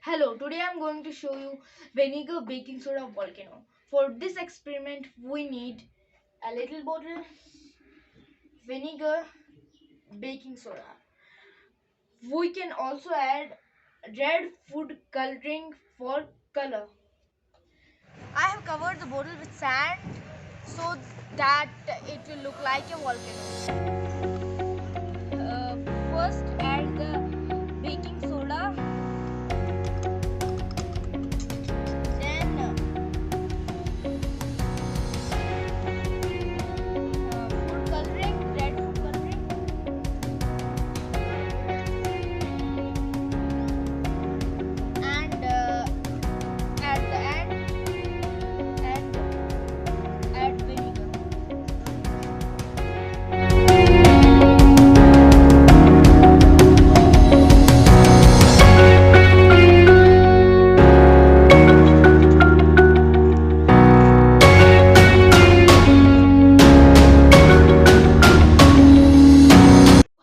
Hello, today I'm going to show you vinegar baking soda volcano. For this experiment we need a little bottle vinegar baking soda. We can also add red food coloring for color. I have covered the bottle with sand so that it will look like a volcano. First add the baking soda, then food coloring, red food coloring, and at the end add vinegar.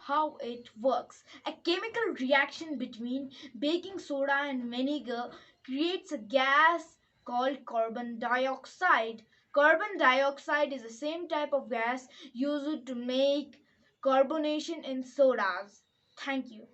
How it works. A chemical reaction between baking soda and vinegar creates a gas called carbon dioxide. Carbon dioxide is the same type of gas used to make carbonation in sodas. Thank you.